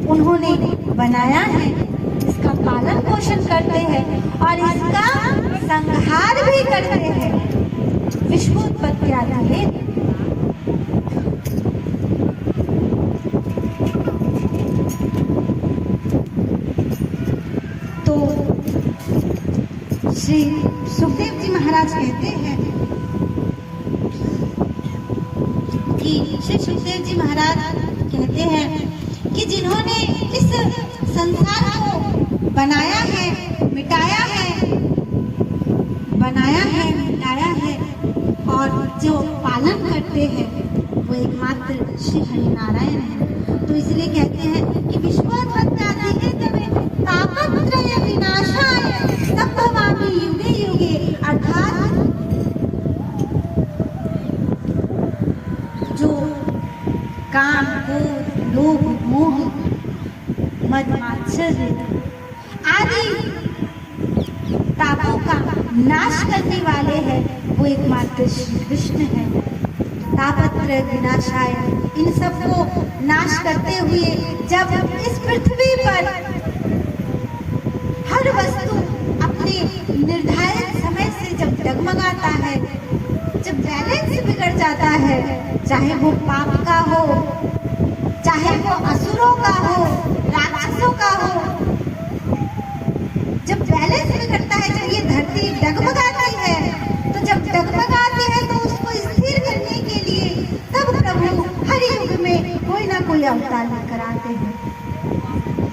उन्होंने बनाया है, इसका पालन पोषण करते हैं और इसका संहार भी करते हैं। विश्वोत्पत्ति आदि है। तो श्री सुखदेव जी महाराज कहते हैं कि श्री सुखदेव जी महाराज कहते हैं कि जिन्होंने इस संसार को बनाया है, मिटाया है, मिटाया है और जो पालन करते हैं वो एकमात्र श्री हरिनारायण है। तो इसलिए कहते हैं कि विश्वोत्पत्ति तापत्रय विनाशाय संभवामि युगे युगे, अर्थात जो काम, क्रोध, लोभ, मोह, मद, मात्सर्य आदि तापों का नाश करने वाले हैं वो एकमात्र श्री कृष्ण है। तापत्रय विनाशाय, इन सबको नाश करते हुए जब इस पृथ्वी पर हर वस्तु अपने निर्धारित समय से जब डगमगाता है, जब बैलेंस बिगड़ जाता है, चाहे वो पाप का हो, चाहे वो असुरों का हो, राक्षसों का हो, जब बैलेंस बिगड़ता है, जब ये धरती डगमगाती है, तो जब डगमगाती है तो उसको स्थिर करने के लिए तब प्रभु हर युग में कोई ना कोई अवतार लेकर आते हैं,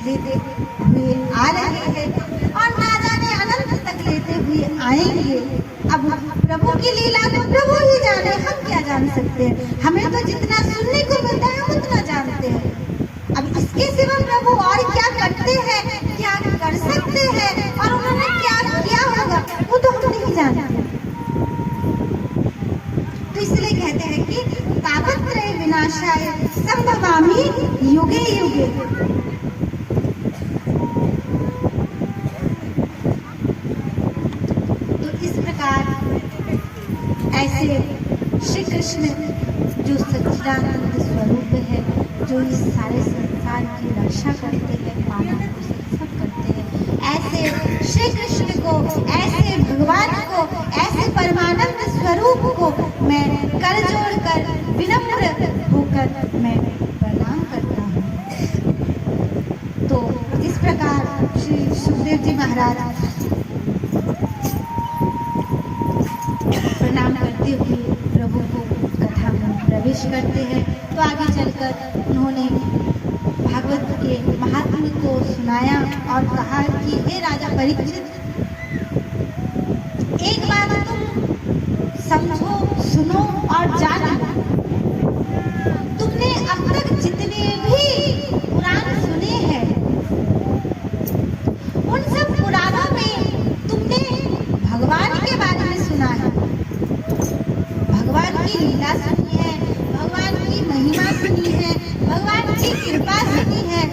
लेते हुए आ रहे हैं और ना जाने अनंत तक लेते हुए आएंगे। अब प्रभु की लीला को प्रभु ही जाने, हम क्या जान सकते हैं। हमें तो जितना सुनने को मिलता है हम उतना जानते हैं। अब इसके सिवा प्रभु और क्या करते हैं, क्या कर सकते हैं और उन्होंने क्या किया होगा वो तो हम नहीं जानते। तो इसलिए कहते हैं कि तापत्रय विनाशाय संभवामि युगे युगे। ऐसे श्री कृष्ण जो सच्चिदानंद स्वरूप है, जो इस सारे संसार की रक्षा करते हैं, पालन पोषण सब करते हैं, ऐसे श्री कृष्ण को, ऐसे भगवान को, ऐसे परमानंद स्वरूप को मैं कर जोड़कर विनम्र होकर मैं प्रणाम करता हूँ। तो इस प्रकार श्री सुखदेव जी महाराज प्रणाम करते हुए प्रभु को कथा में प्रवेश करते हैं। तो आगे चलकर उन्होंने भागवत के महात्म्य को सुनाया और कहा कि हे राजा परीक्षित, एक बात तुम समझो, सुनो और जानो। तुमने अब तक जितने भी पुराण सुने हैं, उन सब पुराणों में तुमने भगवान के बारे में सुना है, भगवान की लीला सुनी है, भगवान की महिमा सुनी है, भगवान की कृपा सुनी है,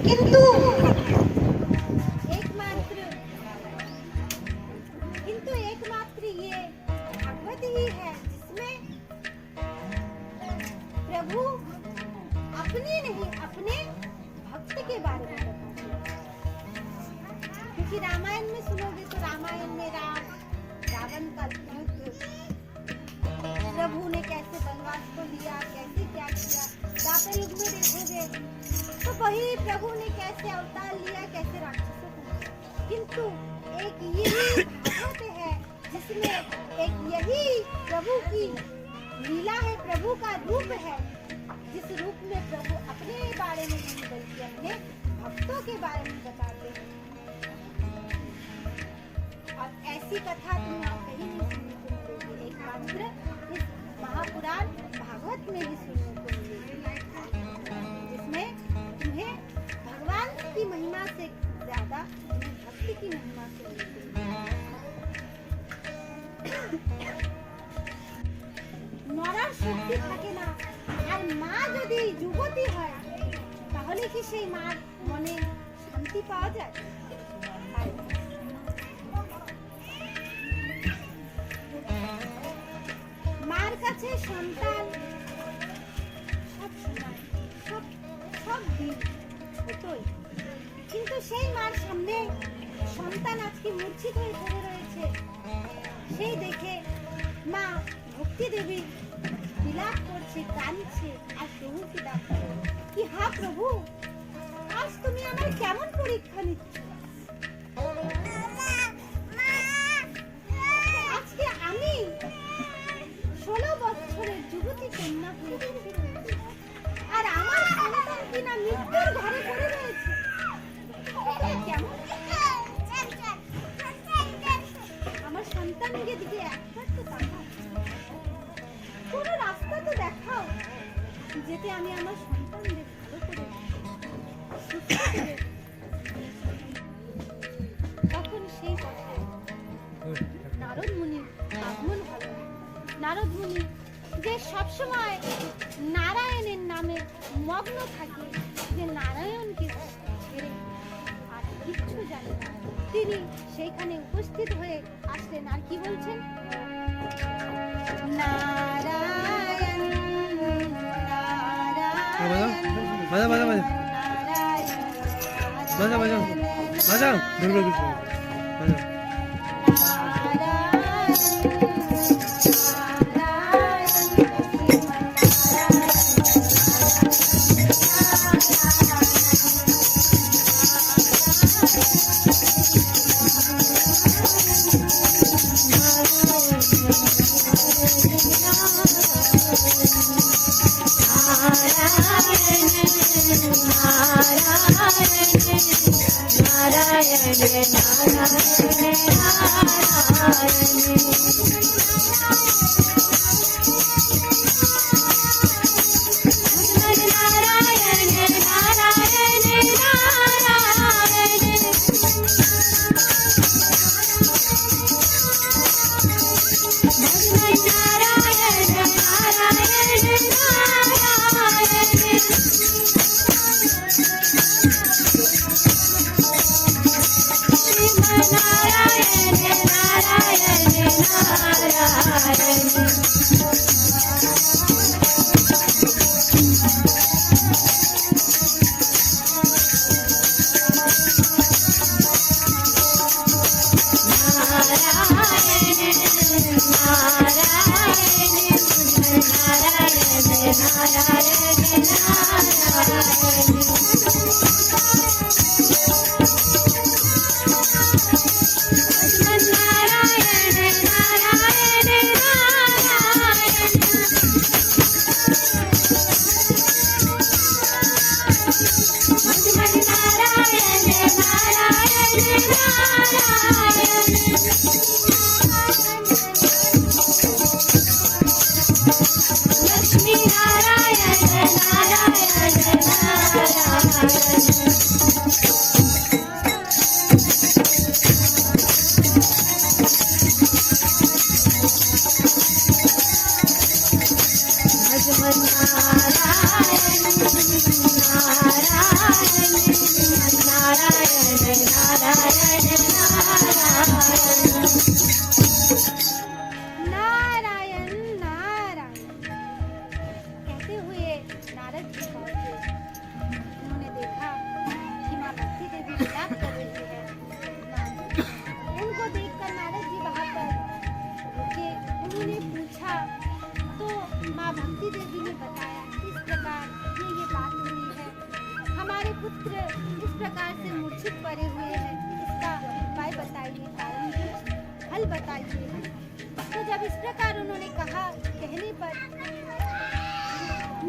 किंतु एकमात्र ये भागवत ही है जिसमें प्रभु अपने नहीं, अपने भक्त के बारे में बताते हैं। क्योंकि रामायण में सुनोगे तो रामायण में रावण का युद्ध, प्रभु ने कैसे वनवास को लिया, कैसे क्या किया। द्वापर युग में देखोगे तो वही प्रभु ने कैसे अवतार लिया, कैसे राक्षसों को। किंतु एक यही भागवत है जिसमें एक यही प्रभु की लीला है, प्रभु का रूप है, जिस रूप में प्रभु अपने बारे में नहीं बल्कि अपने भक्तों के बारे में बताते हैं। और ऐसी कथा तुम्हें आप कहीं नहीं सुनने को मिलेगी, एकमात्र इस महापुराण भागवत में ही सुनने को मिलेगी, जिसमें तुम्हें भगवान की महिमा से ज्यादा भक्ति की महिमा से मिलेगी। নরার শক্তি থাকে না, আর মা যদি যুবতী হয় তাহলে কি সেই মার মনে শান্তি পাওয়া যায়? মার কাছে সন্তান সব সময় সব দিন হতোই, কিন্তু সেই মার সামনে সন্তান আজকে মূর্ছিত হয়ে পড়ে রয়েছে, সেই দেখে মা ভক্তি দেবী বিলাপ করছে, কাঁদছে আর প্রভুকে ডাকছে কি হা প্রভু, আজ তুমি আমার কেমন পরীক্ষা নিচ্ছ? আজকে আমি 16 বছরের যুবতী কন্যা হয়েছি, আর আমার সন্তান কিনা মৃত্যুর ঘরে পড়ে রয়েছে। কেমন আমার সন্তানকে দিকে একবার তো তাকাও, কোন রাস্তা তো দেখাও যেতে আমি আমার সন্তানদের ভালো করে সুস্থ করে। তখন সেই কথায় নারদ মুনি আগমন হল। নারদ মুনি যে সবসময় নারায়ণের নামে মগ্ন থাকে, যে নারায়ণকে ছেড়ে আর কিচ্ছু জানে না, তিনি সেইখানে উপস্থিত হয়ে আসলেন আর কি বলছেন, নারায়ণ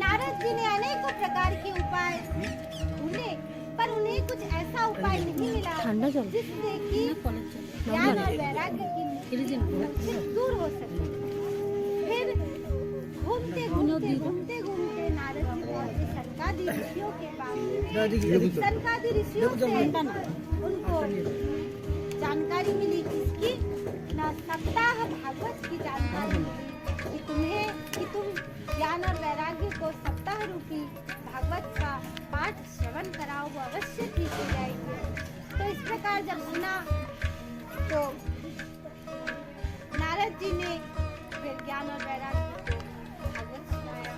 नारद जी ने अनेकों प्रकार के उपाय ढूंढे, पर उन्हें कुछ ऐसा उपाय नहीं मिला जिससे कि ज्ञान और वैराग्य की दूर हो सके। फिर घूमते घूमते नारद जी पहुंचे सनकादि ऋषियों के पास। सनकादि ऋषियों से उनको जानकारी मिली, किसकी ना सप्ताह भागवत की जानकारी मिली कि तुम ज्ञान और वैराग्य को सप्ताह रूपी भागवत का पाठ श्रवण कराओ, वो अवश्य ठीक हो जाएगी। तो इस प्रकार जब सुना तो नारद जी ने फिर ज्ञान और वैराग्य को भागवत सुनाया।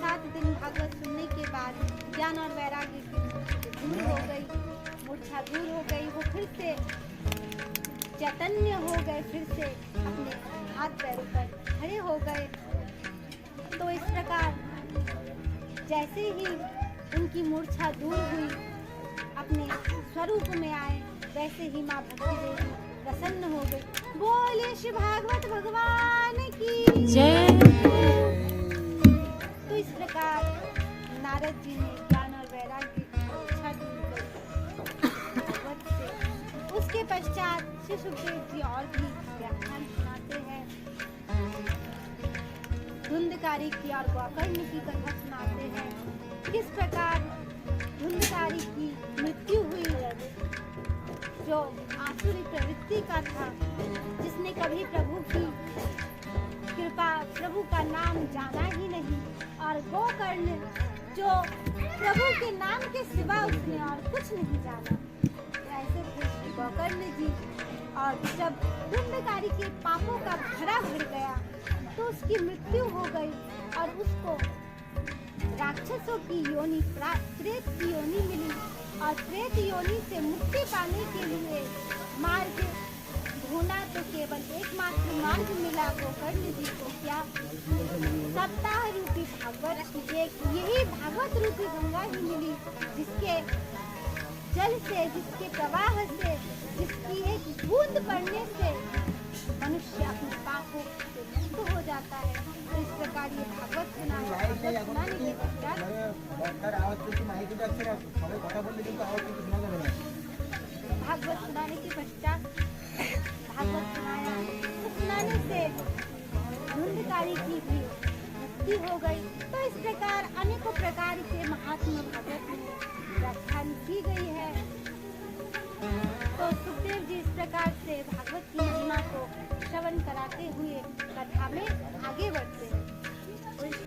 7 दिन भागवत सुनने के बाद ज्ञान और वैराग्य की दूर हो गई, मूर्छा दूर हो गई, वो फिर से चैतन्य हो गए, फिर से अपने हाथ पैरों पर खड़े हो गए। तो इस प्रकार जैसे ही उनकी मूर्छा दूर हुई, अपने स्वरूप में आए, वैसे ही माँ भक्ति देवी प्रसन्न हो गई। बोले श्री भागवत भगवान की जय। तो इस प्रकार नारद जी ने ज्ञान और वैराग्य की इच्छा दूर कर भागवत से। उसके पश्चात श्री सुखदेव जी और भी व्याख्यान सुनाते हैं, धुंधकारी की और गोकर्ण की कथा सुनाते हैं। किस प्रकार धुंधकारी की मृत्यु हुई, जो आसुरी प्रवृत्ति का था, जिसने कभी प्रभु की कृपा, प्रभु का नाम जाना ही नहीं, और गोकर्ण जो प्रभु के नाम के सिवा उसने और कुछ नहीं जाना। ऐसे थे गोकर्ण जी। और जब धुंधकारी के पापों का भरा भर गया तो उसकी मृत्यु हो गई और उसको राक्षसों की योनि, प्रेत की योनि मिली। और प्रेत योनि से मुक्ति पाने के लिए मार्ग ढूंढा तो केवल एकमात्र मार्ग मिला गोकर्ण जी को, क्या? सप्ताह रूपी भागवत, यही भागवत रूपी गंगा ही मिली, जिसके जल से, जिसके प्रवाह से, जिसकी एक बूंद पड़ने से मनुष्य अपने पापों से मुक्त हो जाता है। तो इस प्रकार ये भागवत सुनाने के पश्चात भागवत सुनाने के पश्चात भागवत सुनाया। तो सुनाने से धुंधकारी की भी मुक्ति हो गई। तो इस प्रकार अनेकों प्रकार के महात्मा भागवत में व्याख्यान की गई है। तो सुखदेव जी इस प्रकार से भागवत की महिमा को श्रवण कराते हुए कथा में आगे बढ़ते हैं।